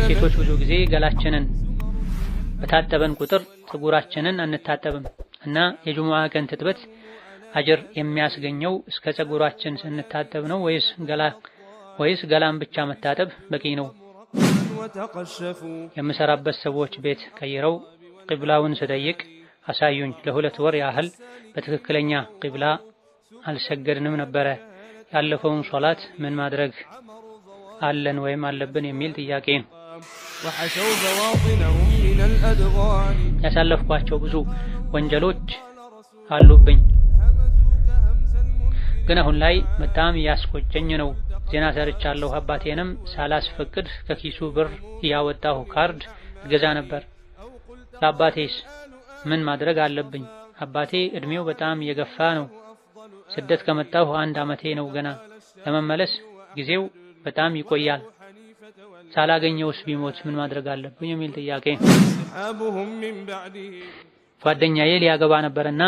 ሴቶች ብዙ ጊዜ ገላችንን በታጠበን ቁጥር ፀጉራችንን አንታጠብም እና የጁሙዓ ቀን ትጥበት አጅር የሚያስገኘው እስከ ፀጉራችን ስንታጠብ ነው ወይስ ገላን ብቻ መታጠብ በቂ ነው? የምሰራበት ሰዎች ቤት ቀይረው ቂብላውን ስጠይቅ አሳዩኝ። ለሁለት ወር ያህል በትክክለኛ ቂብላ አልሰገድንም ነበረ። ያለፈውን ሶላት ምን ማድረግ አለን ወይም አለብን የሚል ጥያቄ ነው። ያሳለፍኳቸው ብዙ ወንጀሎች አሉብኝ፣ ግን አሁን ላይ በጣም ያስቆጨኝ ነው። ዜና ሰርቻለሁ። አባቴንም ሳላስፈቅድ ከኪሱ ብር እያወጣሁ ካርድ ገዛ ነበር። ለአባቴስ ምን ማድረግ አለብኝ? አባቴ እድሜው በጣም እየገፋ ነው። ስደት ከመጣሁ 1 ዓመቴ ነው ገና። ለመመለስ ጊዜው በጣም ይቆያል። ሳላገኘውስ ቢሞት ምን ማድረግ አለብኝ የሚል ጥያቄ። ጓደኛዬ ሊያገባ ነበርና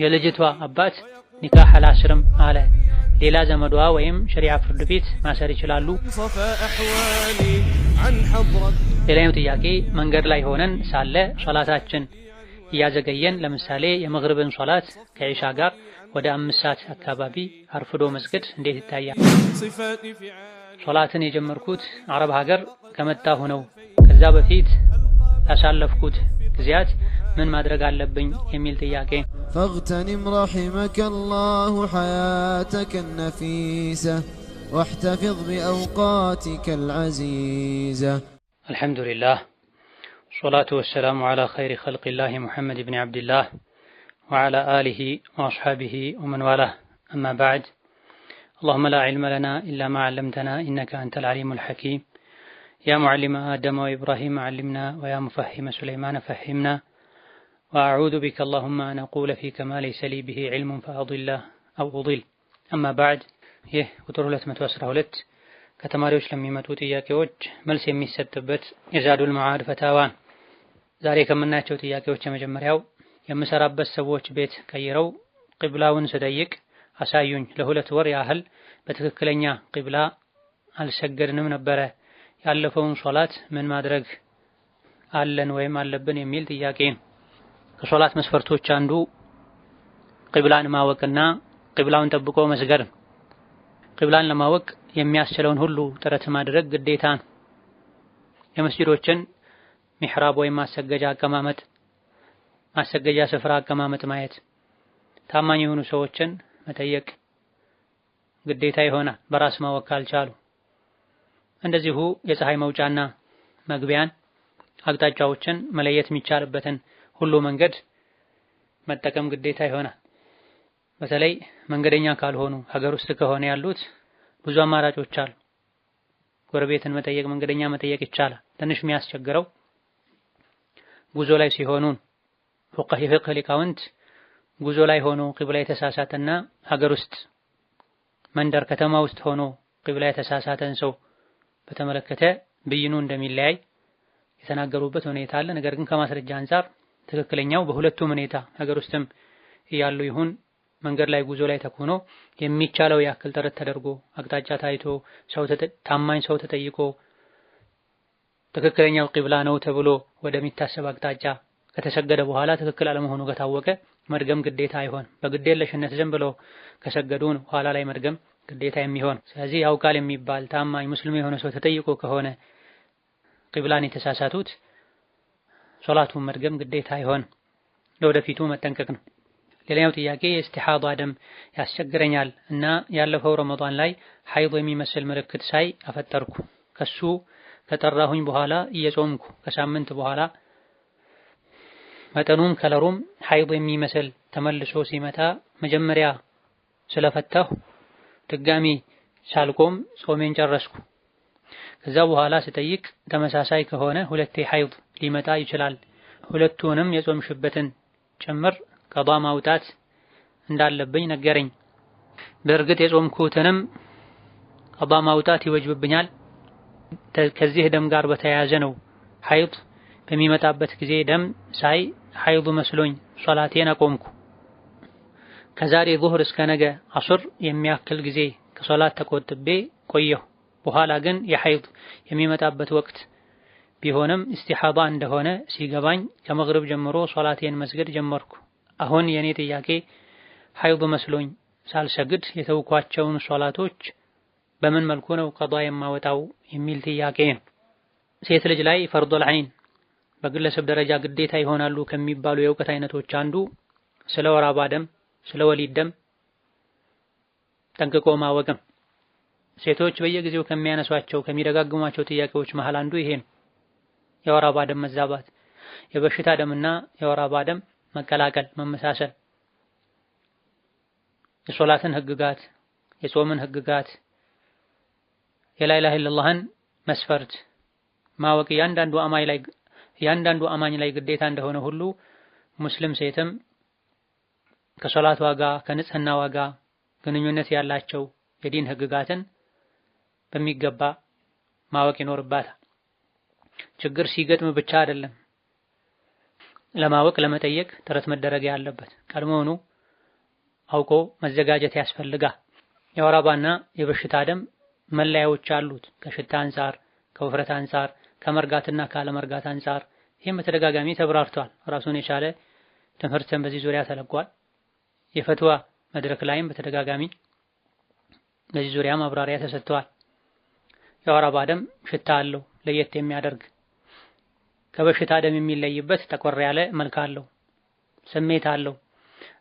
የልጅቷ አባት ኒካህ አላስርም አለ። ሌላ ዘመዷ ወይም ሸሪዓ ፍርድ ቤት ማሰር ይችላሉ? ሌላኛው ጥያቄ መንገድ ላይ ሆነን ሳለ ሶላታችን እያዘገየን ለምሳሌ የመግሪብን ሶላት ከኢሻ ጋር ወደ 5 ሰዓት አካባቢ አርፍዶ መስገድ እንዴት ይታያል? ሶላትን የጀመርኩት አረብ ሀገር ከመጣሁ ነው። ከዛ በፊት ያሳለፍኩት ጊዜያት ምን ማድረግ አለብኝ የሚል ጥያቄ። فاغتنم رحمك الله حياتك النفيسة واحتفظ بأوقاتك العزيزة. الحمد لله والصلاة والسلام على خير خلق الله محمد بن عبد الله وعلى آله وأصحابه ومن والاه. أما بعد، اللهم لا علم لنا إلا ما علمتنا إنك أنت العليم الحكيم. يا معلم آدم وإبراهيم علمنا ويا مفهم سليمان فهمنا وأعوذ بك اللهم أن أقول فيك ما ليس لي به علم فأضله أو أضل. أما بعد، ይህ ቁጥር 212 ከተማሪዎች ለሚመጡ ጥያቄዎች መልስ የሚሰጥበት የዛዱል መዓድ ፈታዋን። ዛሬ ከምናያቸው ጥያቄዎች የመጀመሪያው የምሰራበት ሰዎች ቤት ቀይረው ቂብላውን ስጠይቅ አሳዩኝ። ለ2 ወር ያህል በትክክለኛ ቂብላ አልሰገድንም ነበረ። ያለፈውን ሶላት ምን ማድረግ አለን ወይም አለብን የሚል ጥያቄ ነው። ከሶላት መስፈርቶች አንዱ ቂብላን ማወቅና ቂብላውን ጠብቆ መስገድ ነው። ቂብላን ለማወቅ የሚያስችለውን ሁሉ ጥረት ማድረግ ግዴታ ነው። የመስጂዶችን ሚሕራብ ወይም ማሰገጃ ስፍራ አቀማመጥ ማየት፣ ታማኝ የሆኑ ሰዎችን መጠየቅ ግዴታ ይሆናል በራስ ማወቅ ካልቻሉ። እንደዚሁ የፀሐይ መውጫና መግቢያን አቅጣጫዎችን መለየት የሚቻልበትን ሁሉ መንገድ መጠቀም ግዴታ ይሆናል። በተለይ መንገደኛ ካልሆኑ ሀገር ውስጥ ከሆነ ያሉት ብዙ አማራጮች አሉ። ጎረቤትን መጠየቅ፣ መንገደኛ መጠየቅ ይቻላል። ትንሽ የሚያስቸግረው ጉዞ ላይ ሲሆኑ የፊቅህ ሊቃውንት ጉዞ ላይ ሆኖ ቂብላ የተሳሳተና ሀገር ውስጥ መንደር ከተማ ውስጥ ሆኖ ቂብላ የተሳሳተን ሰው በተመለከተ ብይኑ እንደሚለያይ የተናገሩበት ሁኔታ አለ። ነገር ግን ከማስረጃ አንፃር ትክክለኛው በሁለቱም ሁኔታ ሀገር ውስጥም እያሉ ይሁን መንገድ ላይ ጉዞ ላይ ተኮኖ የሚቻለው ያክል ጥረት ተደርጎ አቅጣጫ ታይቶ ታማኝ ሰው ተጠይቆ ትክክለኛው ቂብላ ነው ተብሎ ወደሚታሰብ አቅጣጫ ከተሰገደ በኋላ ትክክል አለመሆኑ ከታወቀ መድገም ግዴታ አይሆንም። በግዴለሽነት ዝም ብሎ ከሰገዱ ነው ኋላ ላይ መድገም ግዴታ የሚሆን። ስለዚህ ያውቃል የሚባል ታማኝ ሙስሊም የሆነ ሰው ተጠይቆ ከሆነ ቂብላን የተሳሳቱት ሶላቱን መድገም ግዴታ አይሆንም። ለወደፊቱ መጠንቀቅ ነው። ሌላኛው ጥያቄ የኢስቲሓዳ ደም ያስቸግረኛል እና ያለፈው ረመዳን ላይ ሐይድ የሚመስል ምልክት ሳይ አፈጠርኩ። ከሱ ከጠራሁኝ በኋላ እየጾምኩ ከሳምንት በኋላ መጠኑም ከለሩም ሐይድ የሚመስል ተመልሶ ሲመጣ መጀመሪያ ስለፈታሁ ድጋሚ ሳልቆም ጾሜን ጨረስኩ። ከዛ በኋላ ስጠይቅ ተመሳሳይ ከሆነ ሁለቴ ሐይድ ሊመጣ ይችላል። ሁለቱንም የጾምሽበትን ጭምር ቀዷ ማውጣት እንዳለብኝ ነገረኝ። በእርግጥ የጾምኩትንም ቀዷ ማውጣት ይወጅብብኛል። ከዚህ ደም ጋር በተያያዘ ነው ሐይድ በሚመጣበት ጊዜ ደም ሳይ ሐይድ መስሎኝ ሶላቴን አቆምኩ። ከዛሬ ዙህር እስከ ነገ አስር የሚያክል ጊዜ ከሶላት ተቆጥቤ ቆየሁ። በኋላ ግን የሐይድ የሚመጣበት ወቅት ቢሆንም ኢስቲሓባ እንደሆነ ሲገባኝ ከመግሪብ ጀምሮ ሶላቴን መስገድ ጀመርኩ። አሁን የኔ ጥያቄ ሐይድ መስሎኝ ሳልሰግድ የተውኳቸውን ሶላቶች በምን መልኩ ነው ቀዷ የማወጣው የሚል ጥያቄ ነው። ሴት ልጅ ላይ ፈርዶል ዐይን በግለሰብ ደረጃ ግዴታ ይሆናሉ ከሚባሉ የእውቀት አይነቶች አንዱ ስለ ወር አበባ ደም፣ ስለ ወሊድ ደም ጠንቅቆ ማወቅም። ሴቶች በየጊዜው ከሚያነሷቸው ከሚደጋግሟቸው ጥያቄዎች መሃል አንዱ ይሄ ነው። የወር አበባ ደም መዛባት፣ የበሽታ ደምና የወር አበባ ደም መቀላቀል፣ መመሳሰል፣ የሶላትን ህግጋት፣ የጾምን ህግጋት፣ የላ ኢላሀ ኢለላህን መስፈርት ማወቅ እያንዳንዱ አማኝ ላይ ግዴታ እንደሆነ ሁሉ ሙስሊም ሴትም ከሶላቷ ጋር ከንጽህናዋ ጋር ግንኙነት ያላቸው የዲን ህግጋትን በሚገባ ማወቅ ይኖርባታል። ችግር ሲገጥም ብቻ አይደለም ለማወቅ ለመጠየቅ ጥረት መደረግ ያለበት፣ ቀድሞውኑ አውቆ መዘጋጀት ያስፈልጋል። የወር አበባና የበሽታ ደም መለያዎች አሉት። ከሽታ አንፃር፣ ከውፍረት አንፃር፣ ከመርጋትና ካለመርጋት አንፃር ይህም በተደጋጋሚ ተብራርቷል። ራሱን የቻለ ትምህርትን በዚህ ዙሪያ ተለቋል። የፈትዋ መድረክ ላይም በተደጋጋሚ በዚህ ዙሪያ ማብራሪያ ተሰጥቷል። የወር አበባ ደም ሽታ አለው ለየት የሚያደርግ፣ ከበሽታ ደም የሚለይበት ጠቆር ያለ መልክ አለው፣ ስሜት አለው።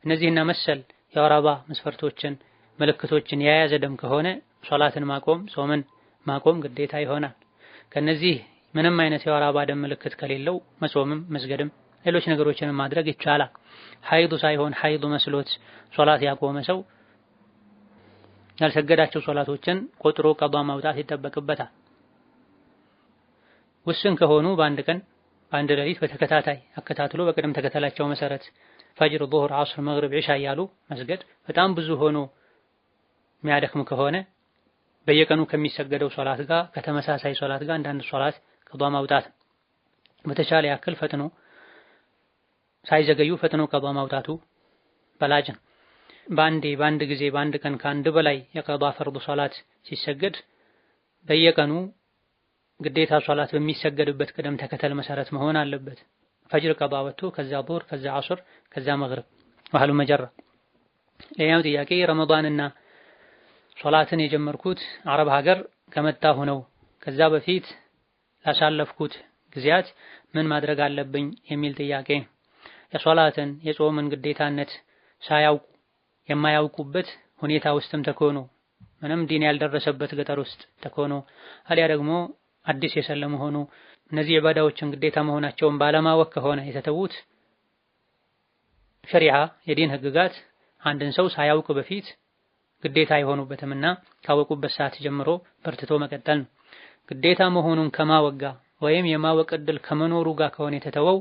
እነዚህና መሰል የወር አበባ መስፈርቶችን ምልክቶችን የያዘ ደም ከሆነ ሶላትን ማቆም ጾምን ማቆም ግዴታ ይሆናል። ከነዚህ ምንም አይነት የወር አበባ ደም ምልክት ከሌለው መጾምም መስገድም ሌሎች ነገሮችን ማድረግ ይቻላል። ሐይዱ ሳይሆን ሐይዱ መስሎት ሶላት ያቆመ ሰው ያልሰገዳቸው ሶላቶችን ቆጥሮ ቀዷ ማውጣት ይጠበቅበታል። ውስን ከሆኑ በአንድ ቀን በአንድ ሌሊት በተከታታይ አከታትሎ በቅደም ተከተላቸው መሰረት ፈጅር፣ ዙህር፣ ዐስር፣ መግሪብ፣ ዒሻ እያሉ መስገድ በጣም ብዙ ሆኖ የሚያደክም ከሆነ በየቀኑ ከሚሰገደው ሶላት ጋር ከተመሳሳይ ሶላት ጋር አንዳንድ ሶላት ቀዷ ማውጣት፣ በተቻለ ያክል ፈጥኖ ሳይዘገዩ ፈጥኖ ቀዷ ማውጣቱ በላጭ ነው። በአንድ ጊዜ በአንድ ቀን ከአንድ በላይ የቀዷ ፈርድ ሶላት ሲሰገድ በየቀኑ ግዴታ ሶላት በሚሰገድበት ቅደም ተከተል መሰረት መሆን አለበት። ፈጅር ቀዷ ወጥቶ ከዛ ዙህር ከዛ ዐስር ከዛ መግሪብ ወህሉ መጀራ። ሌላው ጥያቄ ረመዳንና ሶላትን የጀመርኩት አረብ ሀገር ከመጣሁ ነው። ከዛ በፊት ላሳለፍኩት ጊዜያት ምን ማድረግ አለብኝ የሚል ጥያቄ። የሶላትን የጾምን ግዴታነት ሳያውቁ የማያውቁበት ሁኔታ ውስጥም ተኮኖ ምንም ዲን ያልደረሰበት ገጠር ውስጥ ተኮኖ አሊያ ደግሞ አዲስ የሰለሙ ሆኖ እነዚህ ኢባዳዎችን ግዴታ መሆናቸውን ባለማወቅ ከሆነ የተተዉት ሸሪዓ የዲን ህግጋት አንድን ሰው ሳያውቅ በፊት ግዴታ አይሆኑበትምና ካወቁበት ሰዓት ጀምሮ በርትቶ መቀጠል ነው። ግዴታ መሆኑን ከማወጋ ወይም የማወቅ ዕድል ከመኖሩ ጋር ከሆነ የተተወው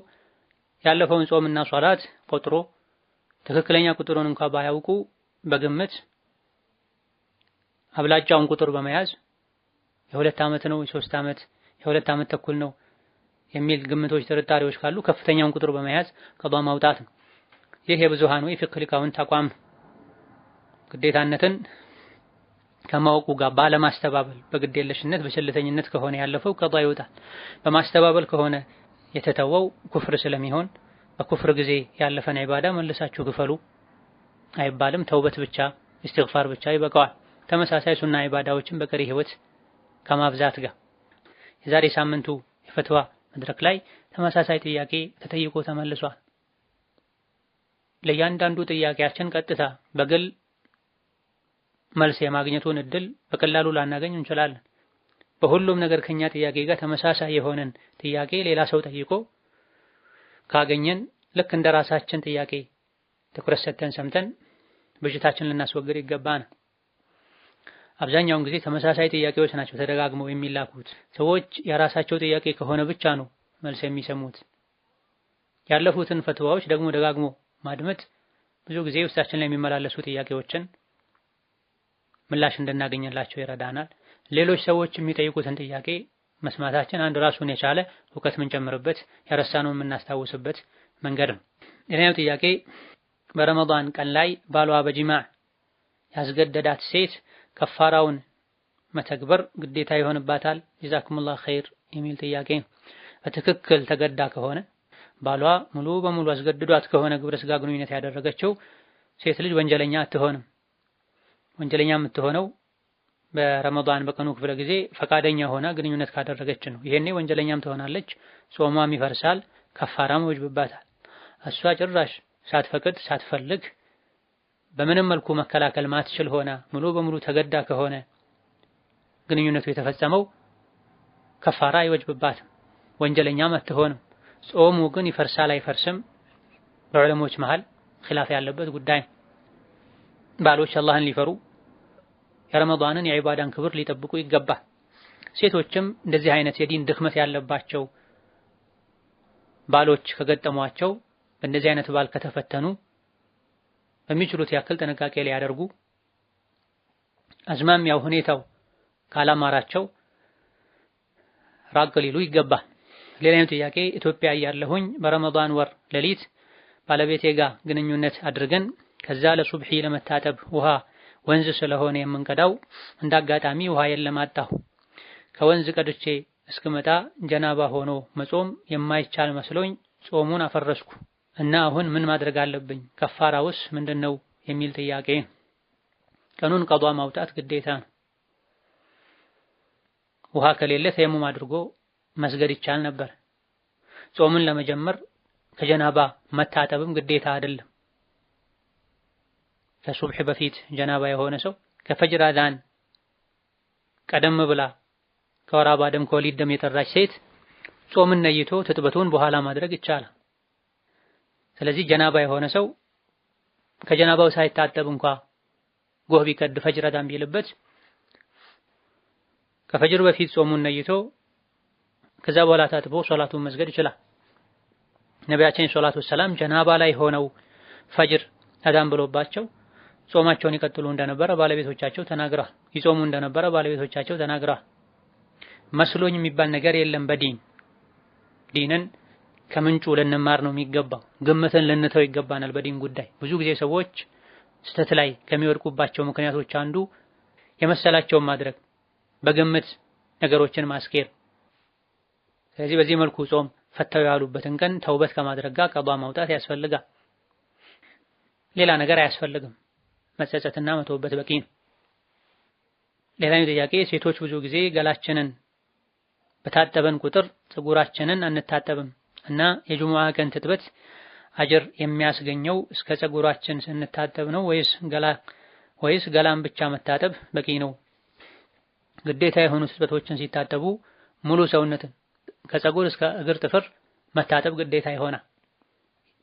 ያለፈውን ጾምና ሶላት ቆጥሮ ትክክለኛ ቁጥሩን እንኳን ባያውቁ በግምት አብላጫውን ቁጥር በመያዝ የ2 ዓመት ነው የ3 ዓመት የ2 ዓመት ተኩል ነው የሚል ግምቶች ጥርጣሬዎች ካሉ ከፍተኛውን ቁጥር በመያዝ ቀዷ ማውጣት ነው። ይህ የብዙሃኑ የፊቅህ ሊቃውንት አቋም ግዴታነትን ከማወቁ ጋር ባለማስተባበል በግዴለሽነት በቸልተኝነት ከሆነ ያለፈው ቀዷ ይወጣል። በማስተባበል ከሆነ የተተወው ኩፍር ስለሚሆን በኩፍር ጊዜ ያለፈን ዒባዳ መልሳችሁ ክፈሉ አይባልም። ተውበት ብቻ ኢስቲግፋር ብቻ ይበቃዋል። ተመሳሳይ ሱና ዒባዳዎችን በቀሪ ህይወት ከማብዛት ጋር የዛሬ ሳምንቱ የፈትዋ መድረክ ላይ ተመሳሳይ ጥያቄ ተጠይቆ ተመልሷል። ለእያንዳንዱ ጥያቄያችን ቀጥታ በግል መልስ የማግኘቱን እድል በቀላሉ ላናገኝ እንችላለን። በሁሉም ነገር ከኛ ጥያቄ ጋር ተመሳሳይ የሆነን ጥያቄ ሌላ ሰው ጠይቆ ካገኘን ልክ እንደ ራሳችን ጥያቄ ትኩረት ሰጥተን ሰምተን ብዥታችንን ልናስወግድ ይገባናል። አብዛኛውን ጊዜ ተመሳሳይ ጥያቄዎች ናቸው ተደጋግመው የሚላኩት። ሰዎች የራሳቸው ጥያቄ ከሆነ ብቻ ነው መልስ የሚሰሙት። ያለፉትን ፈትዋዎች ደግሞ ደጋግሞ ማድመጥ ብዙ ጊዜ ውስጣችን ላይ የሚመላለሱ ጥያቄዎችን ምላሽ እንድናገኝላቸው ይረዳናል። ሌሎች ሰዎች የሚጠይቁትን ጥያቄ መስማታችን አንድ ራሱን የቻለ እውቀት የምንጨምርበት የረሳነውን የምናስታውስበት መንገድ ነው። ሌላው ጥያቄ በረመዳን ቀን ላይ ባሏ በጂማዕ ያስገደዳት ሴት ከፋራውን መተግበር ግዴታ ይሆንባታል? ጀዛኩሙላህ ኸይር የሚል ጥያቄ። በትክክል ተገዳ ከሆነ ባሏ ሙሉ በሙሉ አስገድዷት ከሆነ ግብረ ስጋ ግንኙነት ያደረገችው ሴት ልጅ ወንጀለኛ አትሆንም። ወንጀለኛ የምትሆነው በረመዳን በቀኑ ክፍለ ጊዜ ፈቃደኛ ሆና ግንኙነት ካደረገች ነው። ይሄኔ ወንጀለኛም ትሆናለች፣ ጾሟም ይፈርሳል፣ ከፋራም ይወጅብባታል። እሷ ጭራሽ ሳትፈቅድ ሳትፈልግ በምንም መልኩ መከላከል ማትችል ሆና ሙሉ በሙሉ ተገዳ ከሆነ ግንኙነቱ የተፈጸመው ከፋራ አይወጅብባትም፣ ወንጀለኛም አትሆንም። ጾሙ ግን ይፈርሳል አይፈርስም በዑለሞች መሃል ኺላፍ ያለበት ጉዳይ። ባሎች አላህን ሊፈሩ የረመዳንን የዒባዳን ክብር ሊጠብቁ ይገባል። ሴቶችም እንደዚህ አይነት የዲን ድክመት ያለባቸው ባሎች ከገጠሟቸው በእንደዚህ አይነት ባል ከተፈተኑ በሚችሉት ያክል ጥንቃቄ ሊያደርጉ አዝማሚያው ሁኔታው ካላማራቸው ራቅ ሊሉ ይገባል። ሌላኛው ጥያቄ ኢትዮጵያ እያለሁኝ በረመዳን ወር ሌሊት ባለቤቴ ጋር ግንኙነት አድርገን ከዛ ለሱብሒ ለመታጠብ ውሃ ወንዝ ስለሆነ የምንቀዳው እንዳጋጣሚ ውሃ የለም አጣሁ። ከወንዝ ቀድቼ እስክመጣ ጀናባ ሆኖ መጾም የማይቻል መስሎኝ ጾሙን አፈረስኩ እና አሁን ምን ማድረግ አለብኝ? ከፋራውስ ምንድነው? የሚል ጥያቄ። ቀኑን ቀዷ ማውጣት ግዴታ ነው። ውሃ ከሌለ ተየሙም አድርጎ መስገድ ይቻል ነበር። ጾምን ለመጀመር ከጀናባ መታጠብም ግዴታ አይደለም። ከሱብህ በፊት ጀናባ የሆነ ሰው ከፈጅር አዛን ቀደም ብላ ከወር አበባ ደም ከወሊድ ደም የጠራች ሴት ጾምን ነይቶ ትጥበቱን በኋላ ማድረግ ይቻላል። ስለዚህ ጀናባ የሆነ ሰው ከጀናባው ሳይታጠብ እንኳ ጎህ ቢቀድ ፈጅር አዛን ቢልበት ከፈጅር በፊት ጾሙን ነይቶ ከዛ በኋላ ታጥቦ ሶላቱን መስገድ ይችላል። ነቢያችን ሰለላሁ ዐለይሂ ወሰለም ጀናባ ላይ ሆነው ፈጅር አዛን ብሎባቸው ጾማቸውን ይቀጥሉ እንደነበረ ባለቤቶቻቸው ተናግረዋል። ይጾሙ እንደነበረ ባለቤቶቻቸው ተናግረዋል። መስሎኝ የሚባል ነገር የለም። ዲንን ከምንጩ ልንማር ነው የሚገባው። ግምትን ልንተው ይገባናል። በዲን ጉዳይ ብዙ ጊዜ ሰዎች ስተት ላይ ከሚወድቁባቸው ምክንያቶች አንዱ የመሰላቸውን ማድረግ፣ በግምት ነገሮችን ማስኬር። ስለዚህ በዚህ መልኩ ጾም ፈተው ያሉበትን ቀን ተውበት ከማድረግ ጋር ቀዷ ማውጣት ያስፈልጋል። ሌላ ነገር አያስፈልግም። መጸጸትና መተውበት በቂ ነው። ሌላኛው ጥያቄ ሴቶች ብዙ ጊዜ ገላችንን በታጠበን ቁጥር ፀጉራችንን አንታጠብም እና የጁሙዓ ቀን ትጥበት አጅር የሚያስገኘው እስከ ፀጉራችን ስንታጠብ ነው ወይስ ገላን ብቻ መታጠብ በቂ ነው? ግዴታ የሆኑ ትጥበቶችን ሲታጠቡ ሙሉ ሰውነትን ከፀጉር እስከ እግር ጥፍር መታጠብ ግዴታ ይሆናል።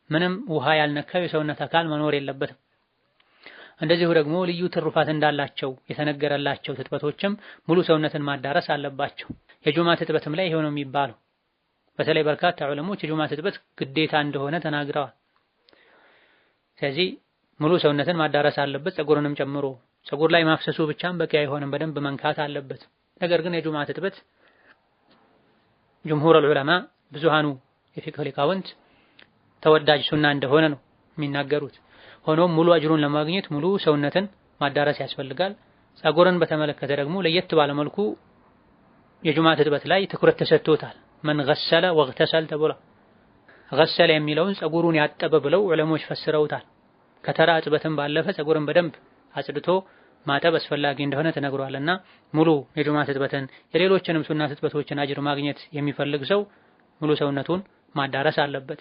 ምንም ውሃ ያልነካው የሰውነት አካል መኖር የለበትም። እንደዚሁ ደግሞ ልዩ ትሩፋት እንዳላቸው የተነገረላቸው ትጥበቶችም ሙሉ ሰውነትን ማዳረስ አለባቸው። የጁማ ትጥበትም ላይ ይሄው ነው የሚባለው። በተለይ በርካታ ዑለሞች የጁማ ትጥበት ግዴታ እንደሆነ ተናግረዋል። ስለዚህ ሙሉ ሰውነትን ማዳረስ አለበት፣ ፀጉርንም ጨምሮ። ፀጉር ላይ ማፍሰሱ ብቻም በቂ አይሆንም፣ በደንብ መንካት አለበት። ነገር ግን የጁማ ትጥበት ጅምሁር ዑለማ ብዙሃኑ የፊቅህ ሊቃውንት ተወዳጅ ሱና እንደሆነ ነው የሚናገሩት። ሆኖም ሙሉ አጅሩን ለማግኘት ሙሉ ሰውነትን ማዳረስ ያስፈልጋል። ፀጉርን በተመለከተ ደግሞ ለየት ባለ መልኩ የጁማ ትጥበት ላይ ትኩረት ተሰጥቶታል። መን ገሰለ ወግተሰል ተብሏል። ገሰለ የሚለውን ፀጉሩን ያጠበ ብለው ዑለሞች ፈስረውታል። ከተራ እጥበትም ባለፈ ፀጉርን በደንብ አጽድቶ ማጠብ አስፈላጊ እንደሆነ ተነግሯልና ሙሉ የጁማ ትጥበትን የሌሎችንም ሱና ትጥበቶችን አጅር ማግኘት የሚፈልግ ሰው ሙሉ ሰውነቱን ማዳረስ አለበት።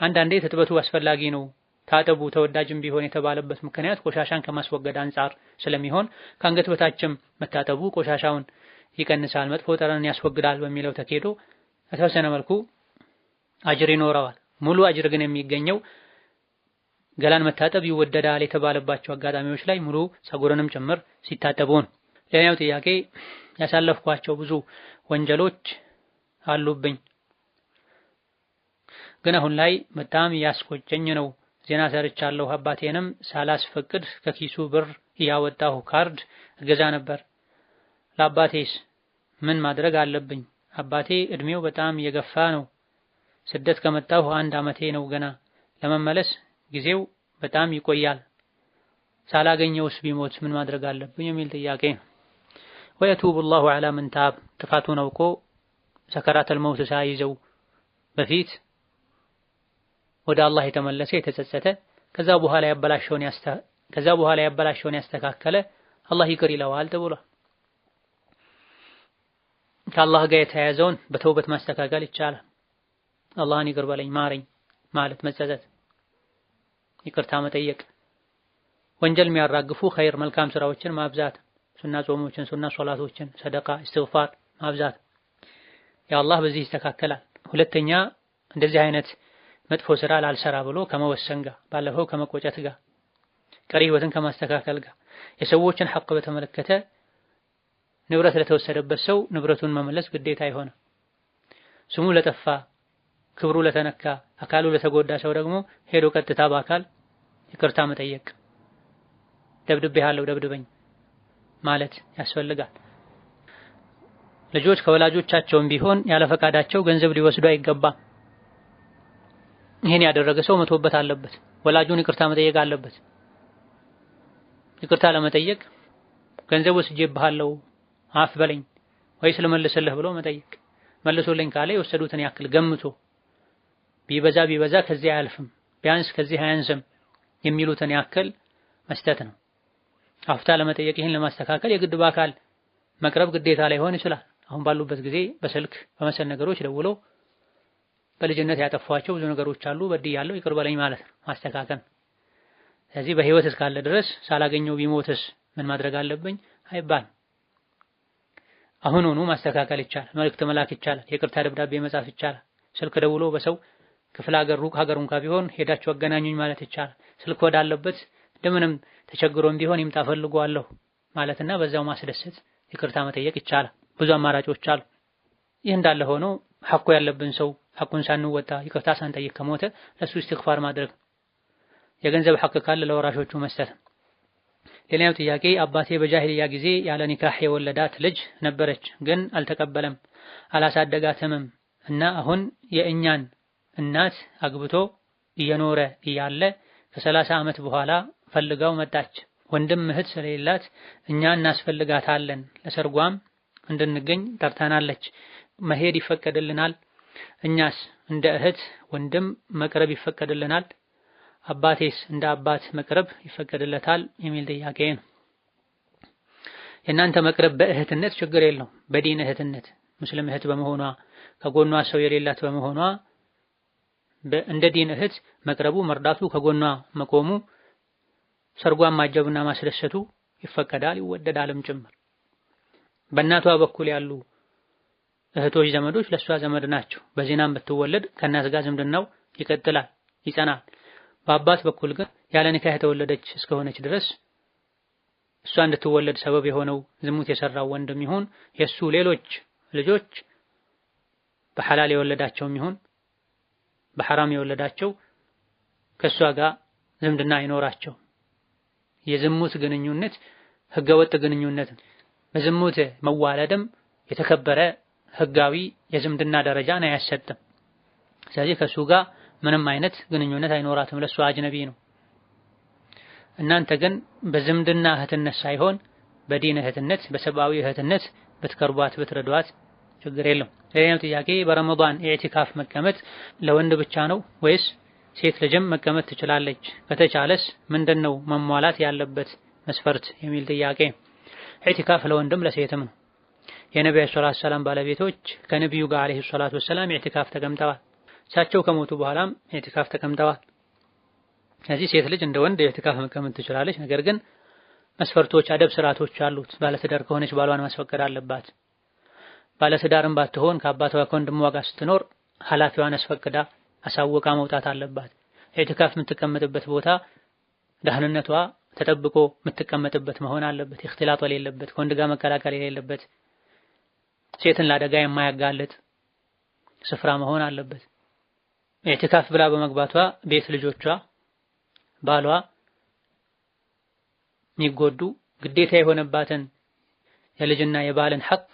አንዳንዴ ትጥበቱ አስፈላጊ ነው ታጠቡ ተወዳጅም ቢሆን የተባለበት ምክንያት ቆሻሻን ከማስወገድ አንፃር ስለሚሆን ከአንገት በታችም መታጠቡ ቆሻሻውን ይቀንሳል፣ መጥፎ ጠረንን ያስወግዳል በሚለው ተኬዶ በተወሰነ መልኩ አጅር ይኖረዋል። ሙሉ አጅር ግን የሚገኘው ገላን መታጠብ ይወደዳል የተባለባቸው አጋጣሚዎች ላይ ሙሉ ፀጉርንም ጭምር ሲታጠቡ ነው። ሌላኛው ጥያቄ ያሳለፍኳቸው ብዙ ወንጀሎች አሉብኝ፣ ግን አሁን ላይ በጣም ያስቆጨኝ ነው። ዜና ሰርቻለሁ። አባቴንም ሳላስፈቅድ ከኪሱ ብር እያወጣሁ ካርድ እገዛ ነበር። ለአባቴስ ምን ማድረግ አለብኝ? አባቴ እድሜው በጣም እየገፋ ነው። ስደት ከመጣሁ 1 ዓመቴ ነው ገና። ለመመለስ ጊዜው በጣም ይቆያል። ሳላገኘውስ ቢሞት ምን ማድረግ አለብኝ? የሚል ጥያቄ ነው። ወየቱቡ ላሁ ዐላ መን ታብ ጥፋቱን አውቆ ሰከራተል መውት ሳይዘው በፊት ወደ አላህ የተመለሰ የተጸጸተ ከዛ በኋላ ያበላሸውን ያስተካከለ አላህ ይቅር ይለዋል ተብሏል። ከአላህ ጋር የተያያዘውን በተውበት ማስተካከል ይቻላል። አላህን ይቅር በለኝ ማረኝ ማለት መጸጸት፣ ይቅርታ መጠየቅ፣ ወንጀል የሚያራግፉ ኸይር መልካም ስራዎችን ማብዛት፣ ሱና ጾሞችን፣ ሱና ሶላቶችን፣ ሰደቃ፣ እስትግፋር ማብዛት ያአላህ በዚህ ይስተካከላል። ሁለተኛ እንደዚህ አይነት መጥፎ ስራ ላልሰራ ብሎ ከመወሰን ጋር ባለፈው ከመቆጨት ጋር ቀሪ ህይወትን ከማስተካከል ጋር የሰዎችን ሐቅ በተመለከተ ንብረት ለተወሰደበት ሰው ንብረቱን መመለስ ግዴታ ይሆናል። ስሙ ለጠፋ ክብሩ ለተነካ አካሉ ለተጎዳ ሰው ደግሞ ሄዶ ቀጥታ በአካል ይቅርታ መጠየቅ፣ ደብድቤሃለሁ ደብድበኝ ማለት ያስፈልጋል። ልጆች ከወላጆቻቸውም ቢሆን ያለ ፈቃዳቸው ገንዘብ ሊወስዱ አይገባም። ይሄን ያደረገ ሰው መቶበት አለበት። ወላጁን ይቅርታ መጠየቅ አለበት። ይቅርታ ለመጠየቅ ገንዘብ ወስጄብሃለሁ አፍ በለኝ ወይስ ልመልስልህ ብሎ መጠየቅ። መልሶልኝ ካለ የወሰዱትን ያክል ገምቶ ቢበዛ ከዚህ አያልፍም ቢያንስ ከዚህ አያንስም የሚሉትን ያክል መስጠት ነው። አፍታ ለመጠየቅ ይህን ለማስተካከል የግድ በአካል መቅረብ ግዴታ ላይሆን ይችላል። አሁን ባሉበት ጊዜ በስልክ በመሰል ነገሮች ደውሎ በልጅነት ያጠፏቸው ብዙ ነገሮች አሉ በድያለሁ ይቅር በለኝ ማለት ነው ማስተካከል። ስለዚህ በህይወት እስካለ ድረስ ሳላገኘው ቢሞትስ ምን ማድረግ አለብኝ አይባልም። አሁኑኑ ማስተካከል ይቻላል። መልእክት መላክ ይቻላል። የቅርታ ደብዳቤ መጻፍ ይቻላል። ስልክ ደውሎ በሰው ክፍለ ሀገር ሩቅ ሀገር እንኳን ቢሆን ሄዳችሁ አገናኙኝ ማለት ይቻላል። ስልክ ወዳለበት እንደምንም ተቸግሮም ቢሆን ይምጣ ፈልጓለሁ ማለትና በዛው ማስደሰት ይቅርታ መጠየቅ ይቻላል። ብዙ አማራጮች አሉ። ይህ እንዳለ ሆኖ ሐቁ ያለብን ሰው ሐቁን ሳንወጣ ይቅርታ ሳንጠይቅ ከሞተ ለሱ ኢስቲግፋር ማድረግ፣ የገንዘብ ሐቅ ካለ ለወራሾቹ መስጠት። ሌላኛው ጥያቄ አባቴ በጃሂልያ ጊዜ ያለ ኒካህ የወለዳት ልጅ ነበረች፣ ግን አልተቀበለም አላሳደጋትም እና አሁን የእኛን እናት አግብቶ እየኖረ እያለ ከ30 ዓመት በኋላ ፈልጋው መጣች። ወንድም እህት ስለሌላት እኛ እናስፈልጋታለን፣ ለሰርጓም እንድንገኝ ጠርታናለች። መሄድ ይፈቀድልናል? እኛስ እንደ እህት ወንድም መቅረብ ይፈቀድልናል? አባቴስ እንደ አባት መቅረብ ይፈቀድለታል? የሚል ጥያቄ ነው። የእናንተ መቅረብ በእህትነት ችግር የለውም። በዲን እህትነት ሙስሊም እህት በመሆኗ ከጎኗ ሰው የሌላት በመሆኗ እንደ ዲን እህት መቅረቡ መርዳቱ ከጎኗ መቆሙ ሰርጓን ማጀብና ማስደሰቱ ይፈቀዳል ይወደዳልም ጭምር። በእናቷ በኩል ያሉ እህቶች ዘመዶች ለሷ ዘመድ ናቸው። በዚናም ብትወለድ ከእናት ጋር ዝምድናው ይቀጥላል ይጸናል። በአባት በኩል ግን ያለ ኒካህ የተወለደች እስከሆነች ድረስ እሷ እንድትወለድ ሰበብ የሆነው ዝሙት የሰራው ወንድም ይሁን የሱ ሌሎች ልጆች በሐላል የወለዳቸውም ይሁን በሐራም የወለዳቸው ከሷ ጋር ዝምድና አይኖራቸው። የዝሙት ግንኙነት ህገወጥ ግንኙነት፣ በዝሙት መዋለድም የተከበረ ህጋዊ የዝምድና ደረጃን አያሰጥም። ስለዚህ ከሱ ጋር ምንም አይነት ግንኙነት አይኖራትም፣ ለሱ አጅነቢ ነው። እናንተ ግን በዝምድና እህትነት ሳይሆን በዲን እህትነት በሰብአዊ እህትነት ብትቀርቧት ብትረዷት ችግር የለም። ሌላኛው ጥያቄ በረመዳን ኢዕቲካፍ መቀመጥ ለወንድ ብቻ ነው ወይስ ሴት ልጅም መቀመጥ ትችላለች? ከተቻለስ ምንድነው መሟላት ያለበት መስፈርት የሚል ጥያቄ። ኢዕቲካፍ ለወንድም ለሴትም ነው። የነብዩ ሰለላሁ ዐለይሂ ወሰለም ባለቤቶች ከነብዩ ጋር አለይሂ ሰላቱ ወሰለም ኢዕቲካፍ ተቀምጠዋል። እሳቸው ከሞቱ በኋላም ኢዕቲካፍ ተቀምጠዋል። ስለዚህ ሴት ልጅ እንደ ወንድ ኢዕቲካፍ መቀመጥ ትችላለች። ነገር ግን መስፈርቶች፣ አደብ፣ ስርዓቶች አሉት። ባለትዳር ከሆነች ባሏን ማስፈቀድ አለባት። ባለትዳርም ባትሆን ከአባቷ ከወንድሟ ጋር ስትኖር ኃላፊዋን አስፈቅዳ አሳውቃ መውጣት አለባት። ኢዕቲካፍ የምትቀመጥበት ቦታ ደህንነቷ ተጠብቆ የምትቀመጥበት መሆን አለበት። ኢኽቲላጥ የሌለበት፣ ከወንድ ጋር መቀላቀል የሌለበት፣ ሴትን ለአደጋ የማያጋልጥ ስፍራ መሆን አለበት። ኢዕቲካፍ ብላ በመግባቷ ቤት ልጆቿ፣ ባሏ የሚጎዱ ግዴታ የሆነባትን የልጅና የባልን ሐቅ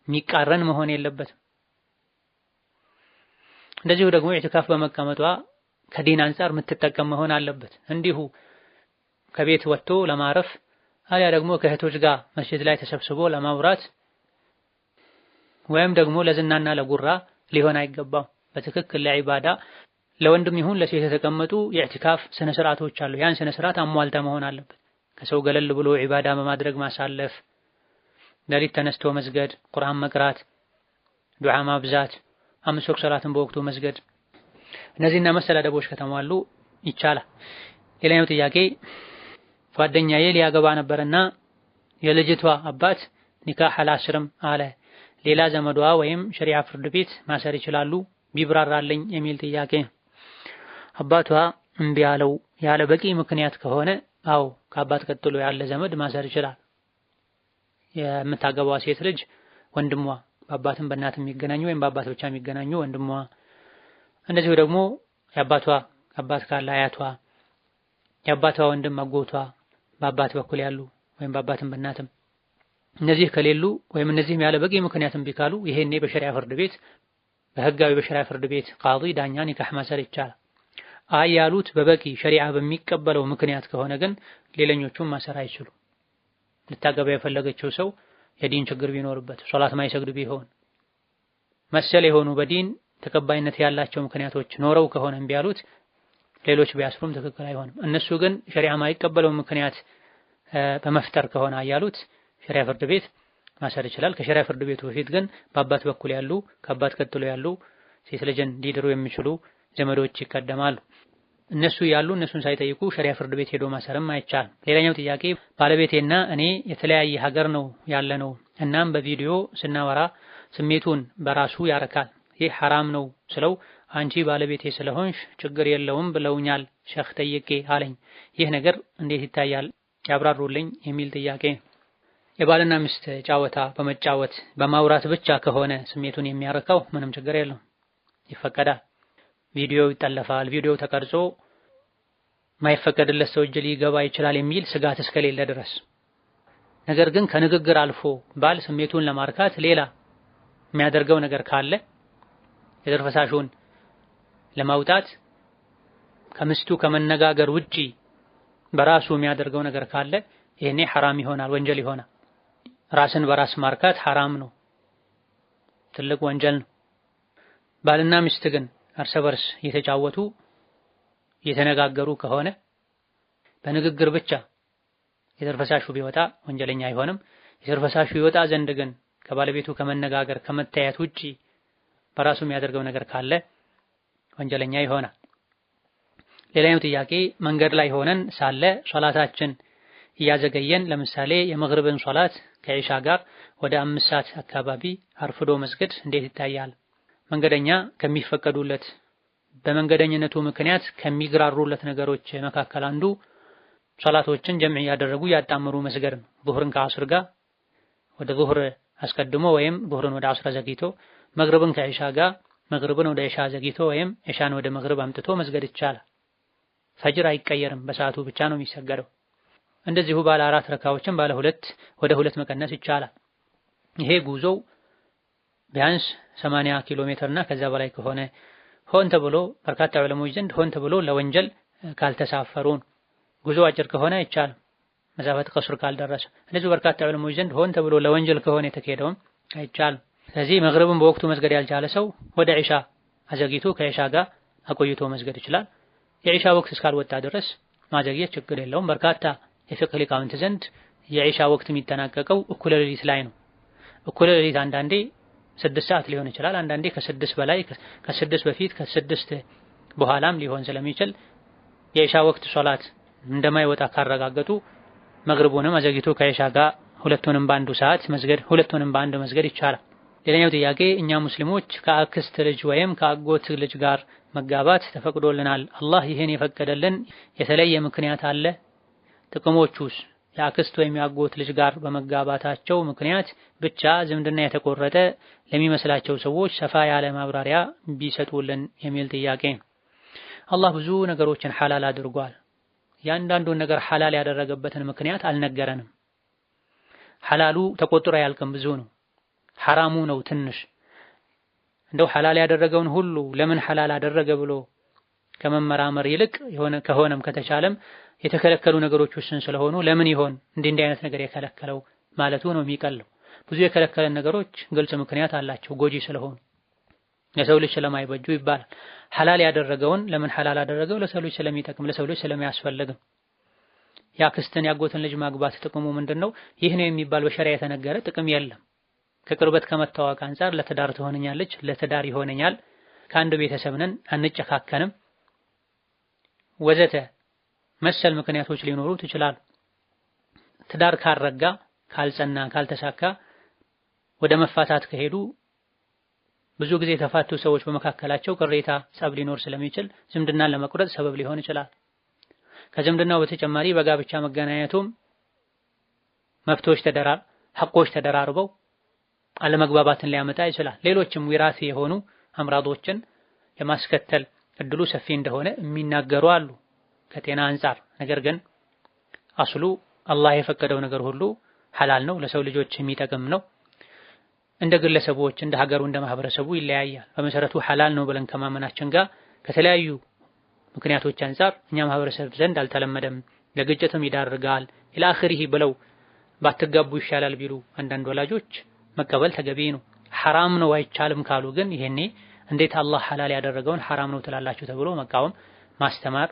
የሚቃረን መሆን የለበትም። እንደዚሁ ደግሞ ኢዕቲካፍ በመቀመጧ ከዲን አንፃር የምትጠቀም መሆን አለበት። እንዲሁ ከቤት ወጥቶ ለማረፍ አሊያ ደግሞ ከእህቶች ጋር መስጂድ ላይ ተሰብስቦ ለማውራት ወይም ደግሞ ለዝናና ለጉራ ሊሆን አይገባም። በትክክል ለዒባዳ ለወንድም ይሁን ለሴት የተቀመጡ የኢዕቲካፍ ስነ ስርዓቶች አሉ። ያን ስነ ስርዓት አሟልተ መሆን አለበት። ከሰው ገለል ብሎ ዒባዳ በማድረግ ማሳለፍ፣ ሌሊት ተነስቶ መስገድ፣ ቁርአን መቅራት፣ ዱዓ ማብዛት፣ 5 ወቅት ሰላትን በወቅቱ መስገድ፣ እነዚህና መሰል አደቦች ከተሟሉ ይቻላል። ሌላኛው ጥያቄ ጓደኛዬ ሊያገባ ነበርና የልጅቷ አባት ኒካህ አላስርም አለ። ሌላ ዘመዷ ወይም ሸሪዓ ፍርድ ቤት ማሰር ይችላሉ? ቢብራራልኝ የሚል ጥያቄ። አባቷ እምቢ ያለው ያለ በቂ ምክንያት ከሆነ አው ከአባት ቀጥሎ ያለ ዘመድ ማሰር ይችላል። የምታገባዋ ሴት ልጅ ወንድሟ በአባትም በእናትም የሚገናኙ ወይም በአባት ብቻ የሚገናኙ ወንድሟ፣ እንደዚሁ ደግሞ የአባቷ አባት ካለ አያቷ፣ የአባቷ ወንድም አጎቷ በአባት በኩል ያሉ ወይም በአባትም በእናትም እነዚህ ከሌሉ ወይም እነዚህም ያለ በቂ ምክንያትም ቢካሉ ይሄኔ በሸሪዓ ፍርድ ቤት በህጋዊ በሸሪዓ ፍርድ ቤት ቃዲ ዳኛ ኒካህ ማሰር ይቻላል። አይ ያሉት በበቂ ሸሪዓ በሚቀበለው ምክንያት ከሆነ ግን ሌላኞቹም ማሰር አይችሉም። ልታገባ የፈለገችው ሰው የዲን ችግር ቢኖርበት፣ ሶላት ማይሰግድ ቢሆን፣ መሰል የሆኑ በዲን ተቀባይነት ያላቸው ምክንያቶች ኖረው ከሆነ እምቢ ያሉት ሌሎች ቢያስሩም ትክክል አይሆንም። እነሱ ግን ሸሪዓ ማይቀበለው ምክንያት በመፍጠር ከሆነ ያሉት ሸሪዓ ፍርድ ቤት ማሰር ይችላል። ከሸሪዓ ፍርድ ቤቱ በፊት ግን በአባት በኩል ያሉ ከአባት ቀጥሎ ያሉ ሴት ልጅን ሊድሩ የሚችሉ ዘመዶች ይቀደማሉ። እነሱ ያሉ እነሱን ሳይጠይቁ ሸሪዓ ፍርድ ቤት ሄዶ ማሰርም አይቻልም። ሌላኛው ጥያቄ ባለቤቴና እኔ የተለያየ ሀገር ነው ያለነው። እናም በቪዲዮ ስናወራ ስሜቱን በራሱ ያረካል። ይህ ሐራም ነው ስለው አንቺ ባለቤቴ ስለሆንሽ ችግር የለውም ብለውኛል ሸኽ ጠይቄ አለኝ። ይህ ነገር እንዴት ይታያል ያብራሩልኝ የሚል ጥያቄ። የባልና ሚስት ጫወታ በመጫወት በማውራት ብቻ ከሆነ ስሜቱን የሚያረካው ምንም ችግር የለውም፣ ይፈቀዳል። ቪዲዮ ይጠለፋል፣ ቪዲዮ ተቀርጾ ማይፈቀድለት ሰው እጅ ሊገባ ይችላል የሚል ስጋት እስከሌለ ድረስ። ነገር ግን ከንግግር አልፎ ባል ስሜቱን ለማርካት ሌላ የሚያደርገው ነገር ካለ የዘር ፈሳሹን ለማውጣት ከምስቱ ከመነጋገር ውጪ በራሱ የሚያደርገው ነገር ካለ ይሄኔ ሐራም ይሆናል፣ ወንጀል ይሆናል። ራስን በራስ ማርካት ሐራም ነው፣ ትልቅ ወንጀል ነው። ባልና ሚስት ግን እርስ በርስ እየተጫወቱ እየተነጋገሩ ከሆነ በንግግር ብቻ የዘር ፈሳሹ ቢወጣ ወንጀለኛ አይሆንም። የዘር ፈሳሹ ይወጣ ዘንድ ግን ከባለቤቱ ከመነጋገር ከመታየት ውጪ በራሱ የሚያደርገው ነገር ካለ ወንጀለኛ ይሆናል። ሌላኛው ጥያቄ መንገድ ላይ ሆነን ሳለ ሶላታችን እያዘገየን ለምሳሌ የመግሪብን ሶላት ከኢሻ ጋር ወደ 5 ሰዓት አካባቢ አርፍዶ መስገድ እንዴት ይታያል? መንገደኛ ከሚፈቀዱለት በመንገደኝነቱ ምክንያት ከሚግራሩለት ነገሮች መካከል አንዱ ሶላቶችን ጀምዕ ያደረጉ ያጣመሩ መስገድ ነው። ዙህርን ከአስር ጋር ወደ ዙህር አስቀድሞ ወይም ዙህርን ወደ አስር ዘግይቶ፣ መግሪብን ከኢሻ ጋር መግሪብን ወደ ኢሻ ዘግይቶ ወይም ኢሻን ወደ መግሪብ አምጥቶ መስገድ ይቻላል። ፈጅር አይቀየርም፣ በሰዓቱ ብቻ ነው የሚሰገደው። እንደዚሁ ባለ 4 ረካዎችን ባለ 2 ወደ 2 መቀነስ ይቻላል። ይሄ ጉዞው ቢያንስ 80 ኪሎ ሜትር እና ከዛ በላይ ከሆነ ሆን ተብሎ በርካታ ዑለሞች ዘንድ ሆን ተብሎ ለወንጀል ካልተሳፈሩን፣ ጉዞ አጭር ከሆነ አይቻልም፣ መሳፈት ቀስር ካልደረሰ። እንደዚሁ በርካታ ዑለሞች ዘንድ ሆን ተብሎ ለወንጀል ከሆነ የተካሄደውም አይቻልም። ስለዚህ መግሪብን በወቅቱ መስገድ ያልቻለ ሰው ወደ ኢሻ አዘግይቶ ከኢሻ ጋር አቆይቶ መስገድ ይችላል። የኢሻ ወቅት እስካልወጣ ድረስ ማዘግየት ችግር የለውም። በርካታ የፍቅህ ሊቃውንት ዘንድ የኢሻ ወቅት የሚጠናቀቀው እኩለ ሌሊት ላይ ነው። እኩለ ሌሊት አንዳንዴ 6 ሰዓት ሊሆን ይችላል፣ አንዳንዴ ከ6 በላይ ከ6 በፊት ከ6 በኋላም ሊሆን ስለሚችል የኢሻ ወቅት ሶላት እንደማይወጣ ካረጋገጡ መግሪቡንም አዘግይቶ ከኢሻ ጋር ሁለቱንም በአንዱ ሰዓት መስገድ ሁለቱንም በአንድ መስገድ ይቻላል። ሌላኛው ጥያቄ እኛ ሙስሊሞች ከአክስት ልጅ ወይም ከአጎት ልጅ ጋር መጋባት ተፈቅዶልናል። አላህ ይሄን የፈቀደልን የተለየ ምክንያት አለ? ጥቅሞቹስ የአክስት ወይም የአጎት ልጅ ጋር በመጋባታቸው ምክንያት ብቻ ዝምድና የተቆረጠ ለሚመስላቸው ሰዎች ሰፋ ያለ ማብራሪያ ቢሰጡልን የሚል ጥያቄ። አላህ ብዙ ነገሮችን ሐላል አድርጓል። ያንዳንዱን ነገር ሐላል ያደረገበትን ምክንያት አልነገረንም። ሐላሉ ተቆጥሮ አያልቅም፣ ብዙ ነው። ሐራሙ ነው ትንሽ። እንደው ሐላል ያደረገውን ሁሉ ለምን ሐላል አደረገ ብሎ ከመመራመር ይልቅ ከሆነም ከተቻለም የተከለከሉ ነገሮች ውስን ስለሆኑ ለምን ይሆን እንዲህ አይነት ነገር የከለከለው ማለቱ ነው የሚቀለው። ብዙ የከለከለን ነገሮች ግልጽ ምክንያት አላቸው ጎጂ ስለሆኑ ለሰው ልጅ ስለማይበጁ ይባላል። ሐላል ያደረገውን ለምን ሐላል አደረገው? ለሰው ልጅ ስለሚጠቅም ለሰው ልጅ ስለሚያስፈልግ። ያክስትን ያጎትን ልጅ ማግባት ጥቅሙ ምንድነው? ይህ ነው የሚባል በሸሪዓ የተነገረ ጥቅም የለም። ከቅርበት ከመታወቅ አንፃር ለትዳር ትሆነኛለች፣ ለትዳር ይሆነኛል፣ ከአንድ ቤተሰብ ነን፣ አንጨካከንም ወዘተ መሰል ምክንያቶች ሊኖሩት ይችላሉ። ትዳር ካረጋ ካልጸና ካልተሳካ ወደ መፋታት ከሄዱ ብዙ ጊዜ የተፋቱ ሰዎች በመካከላቸው ቅሬታ ጸብ ሊኖር ስለሚችል ዝምድናን ለመቁረጥ ሰበብ ሊሆን ይችላል። ከዝምድናው በተጨማሪ በጋብቻ መገናኘቱም መብቶች ሐቆች ተደራርበው አለመግባባትን ሊያመጣ ይችላል። ሌሎችም ዊራሲ የሆኑ አምራዶችን የማስከተል እድሉ ሰፊ እንደሆነ የሚናገሩ አሉ ከጤና አንፃር። ነገር ግን አስሉ አላህ የፈቀደው ነገር ሁሉ ሐላል ነው፣ ለሰው ልጆች የሚጠቅም ነው። እንደ ግለሰቦች እንደ ሀገሩ እንደ ማህበረሰቡ ይለያያል። በመሰረቱ ሐላል ነው ብለን ከማመናችን ጋር ከተለያዩ ምክንያቶች አንፃር እኛ ማህበረሰብ ዘንድ አልተለመደም፣ ለግጭትም ይዳርጋል ኢላአኺሪህ ብለው ባትጋቡ ይሻላል ቢሉ አንዳንድ ወላጆች መቀበል ተገቢ ነው። ሐራም ነው አይቻልም ካሉ ግን ይሄኔ እንዴት አላህ ሐላል ያደረገውን ሐራም ነው ትላላችሁ ተብሎ መቃወም ማስተማር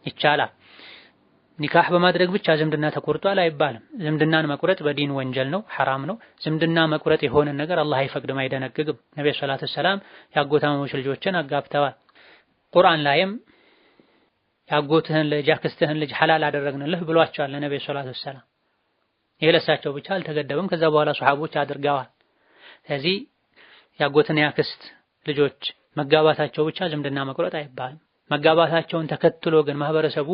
ይቻላል። ኒካህ በማድረግ ብቻ ዝምድና ተቆርጧል አይባልም። ዝምድናን መቁረጥ በዲን ወንጀል ነው፣ ሐራም ነው። ዝምድና መቁረጥ የሆነ ነገር አላህ አይፈቅድም፣ አይደነግግም። ነብዩ ሰለላሁ ዐለይሂ ወሰለም ያጎታሞች ልጆችን አጋብተዋል። ቁርአን ላይም ያጎትህን ልጅ ያክስትህን ልጅ ሐላል አደረግንልህ ብሏቸዋል ነብዩ ሰለላሁ ዐለይሂ ወሰለም። ይሄ ለሳቸው ብቻ አልተገደበም፣ ከዛ በኋላ ሱሐቦች አድርገዋል። ስለዚህ ያጎትን ያክስት ልጆች መጋባታቸው ብቻ ዝምድና መቁረጥ አይባልም። መጋባታቸውን ተከትሎ ግን ማህበረሰቡ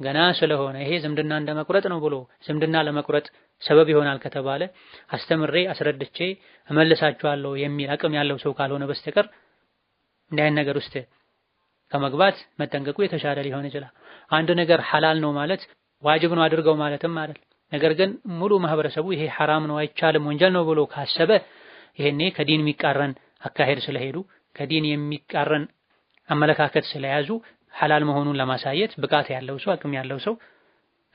ገና ስለሆነ ይሄ ዝምድና እንደመቁረጥ ነው ብሎ ዝምድና ለመቁረጥ ሰበብ ይሆናል ከተባለ አስተምሬ አስረድቼ እመልሳቸዋለሁ የሚል አቅም ያለው ሰው ካልሆነ በስተቀር እንዲህ አይነት ነገር ውስጥ ከመግባት መጠንቀቁ የተሻለ ሊሆን ይችላል። አንድ ነገር ሐላል ነው ማለት ዋጅብ ነው አድርገው ማለትም አይደል። ነገር ግን ሙሉ ማህበረሰቡ ይሄ ሐራም ነው አይቻልም ወንጀል ነው ብሎ ካሰበ ይሄኔ ከዲን የሚቃረን አካሄድ ስለሄዱ ከዲን የሚቃረን አመለካከት ስለያዙ ሐላል መሆኑን ለማሳየት ብቃት ያለው ሰው አቅም ያለው ሰው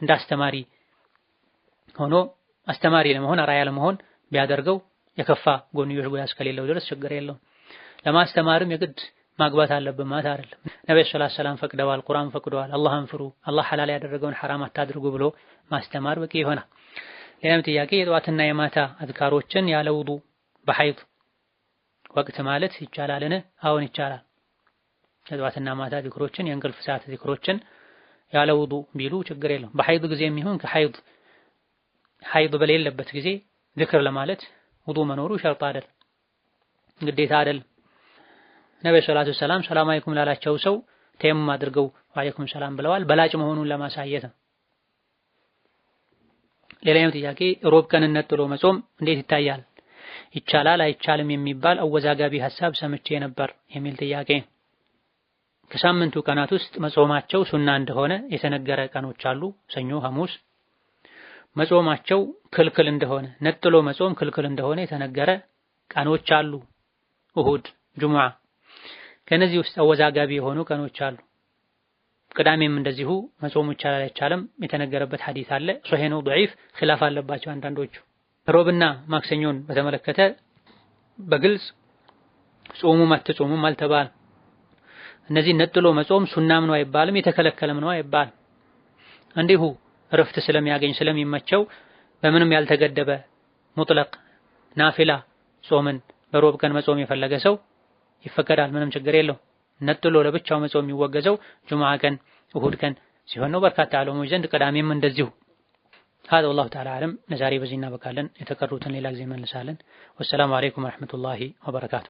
እንደ አስተማሪ ሆኖ አስተማሪ ለመሆን አራያ ለመሆን ቢያደርገው የከፋ ጎንዮሽ ጉዳት እስከሌለው ድረስ ችግር የለውም። ለማስተማርም የግድ ማግባት አለብን ማለት አይደለም። ነብዩ ሰለላሁ ዐለይሂ ወሰለም ፈቅደዋል፣ ቁርአን ፈቅደዋል። አላህን ፍሩ፣ አላህ ሐላል ያደረገውን ሐራም አታድርጉ ብሎ ማስተማር በቂ ይሆናል። ሌላም ጥያቄ የጠዋትና የማታ አዝካሮችን ያለ ውዱእ በሐይድ ወቅት ማለት ይቻላልን? አዎን ይቻላል። የጠዋትና ማታ ዚክሮችን የእንቅልፍ ሰዓት ዚክሮችን ያለ ውዱእ ቢሉ ችግር የለውም። በሐይድ ጊዜ የሚሆን ሐይድ በሌለበት ጊዜ ዚክር ለማለት ውዱእ መኖሩ ሸርጥ አይደል፣ ግዴታ አይደል። ነብዩ ሰለላሁ ዐለይሂ ወሰለም ሰላም አለይኩም ላላቸው ሰው ተየሙም አድርገው ወአለይኩም ሰላም ብለዋል፣ በላጭ መሆኑን ለማሳየት ነው። ሌላኛው ጥያቄ ሮብ ቀን ነጥሎ መጾም እንዴት ይታያል? ይቻላል አይቻልም የሚባል አወዛጋቢ ሐሳብ ሰምቼ ነበር የሚል ጥያቄ። ከሳምንቱ ቀናት ውስጥ መጾማቸው ሱና እንደሆነ የተነገረ ቀኖች አሉ። ሰኞ፣ ሐሙስ መጾማቸው ክልክል እንደሆነ ነጥሎ መጾም ክልክል እንደሆነ የተነገረ ቀኖች አሉ። እሁድ፣ ጁሙዓ ከነዚህ ውስጥ አወዛጋቢ የሆኑ ቀኖች አሉ። ቅዳሜም እንደዚሁ መጾም ይቻላል አይቻልም የተነገረበት ሐዲስ አለ። ሶሒህ ነው ضعيف ኺላፍ አለባቸው አንዳንዶቹ። ሮብና ማክሰኞን በተመለከተ በግልጽ ጾሙም አትጾሙም አልተባለም። እነዚህ ነጥሎ መጾም ሱናም ነው አይባልም፣ የተከለከለም ነው አይባልም። እንዲሁ እረፍት ስለሚያገኝ ስለሚመቸው በምንም ያልተገደበ ሙጥለቅ ናፊላ ጾምን በሮብ ቀን መጾም የፈለገ ሰው ይፈቀዳል፣ ምንም ችግር የለው። ነጥሎ ለብቻው መጾም የሚወገዘው ጁሙዓ ቀን እሁድ ቀን ሲሆን ነው። በርካታ ዓለሞች ዘንድ ቅዳሜም እንደዚሁ። هذا والله تعالى أعلم። ለዛሬ በዚህ እናበቃለን። የተቀሩትን ሌላ ጊዜ መልሳለን። ወሰላሙ አለይኩም ወራህመቱላሂ ወበረካቱ።